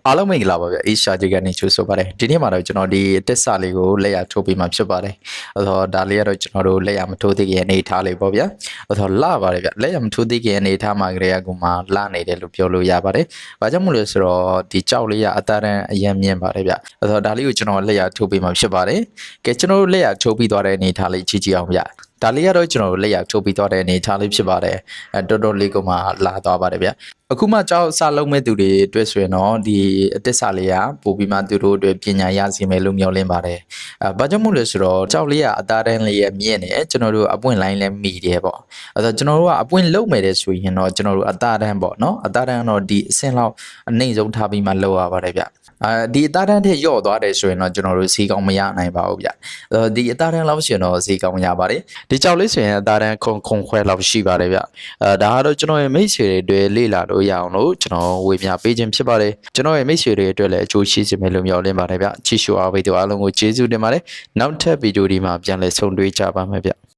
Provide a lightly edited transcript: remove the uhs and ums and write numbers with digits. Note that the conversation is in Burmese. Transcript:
အားလုံးမင်္ဂလာပါဗျအေးရှာကြီးကနေကြိုဆိုပါတယ်ဒီနေ့မှာတော့ကျွန်တော်ဒီတက်စာလေးကိုလက်ရထိုးပေးမှာဖြစ်ပါတယ်အဲ့တော့ဒါလေးကတော့ကျွန်တော်တို့လက်ရမထိုးသေးခင်အနေထားလေးပေါ့ဗျာအဲ့တော့လှပါတယ်ဗျလက်ရမထိုးသေးခင်အနေထားမှာကလေးကမှလှနေတယ်လို့ပြောလို့ရပါတယ်ဘာကြောင့်မလို့လဲဆိုတော့ဒီကြောက်လေးကအသားတန်းအရင်မြင်ပါတယ်ဗျအဲ့တော့ဒါလေးကိုကျွန်တော်လက်ရထိုးပေးမှာဖြစ်ပါတယ်ကဲကျွန်တော်တို့လက်ရထိုးပြီးသွားတဲ့အနေထားလေးကြည့်ကြည့်အောင်ဗျဒါလေးကတော့ကျွန်တော်တို့လက်ရထိုးပြီးသွားတဲ့အနေထားလေးဖြစ်ပါတယ်တော်တော်လေးကမှလာသွားပါတယ်ဗျအခုမှကြောက်စလုံးမဲ့သူတွေအတွက်ဆိုရင်တော့ဒီအသစ္စာလေးကပို့ပြီးမှသူတို့အတွက်ပညာရစီမယ်လို့မျှော်လင့်ပါတယ်ဘာကြောင့်မို့လဲဆိုတော့ကြောက်လေးကအသားတန်းလေးရဲ့မြင့်နေကျွန်တော်တို့အပွင့်လိုင်းလည်းမိတယ်ပေါ့အဲ့တော့ကျွန်တော်တို့ကအပွင့်လုံးမယ်တဲ့ဆိုရင်တော့ကျွန်တော်တို့အသားတန်းပေါ့နော်အသားတန်းတော့ဒီအဆင့်လောက်အနှိမ့်ဆုံးထားပြီးမှလောက်ရပါတယ်ဗျဒီအသားတန်းထက်ရော့သွားတယ်ဆိုရင်တော့ကျွန်တော်တို့စီကောင်းမရနိုင်ပါဘူးဗျဒီအသားတန်းလောက်ဆိုရင်တော့စီကောင်းရပါတယ်ဒီကြောက်လေးဆိုရင်အသားတန်းခုံခွဲလောက်ရှိပါတယ်ဗျဒါကတော့ကျွန်တော်ရဲ့မိတ်ဆွေတွေအတွက်လေ့လာလို့ရအောင်လို့ကျွန်တော်ဝေမျှပေးခြင်းဖြစ်ပါတယ်ကျွန်တော်ရဲ့မိတ်ဆွေတွေအတွက်လည်းအကျိုးရှိစေမယ်လို့မျှော်လင့်ပါတယ်ဗျချစ်ရှုအားပေးသူအားလုံးကိုကျေးဇူးတင်ပါတယ်နောက်ထပ်ဗီဒီယိုဒီမှာပြန်လည်ဆုံတွေ့ကြပါမယ်ဗျ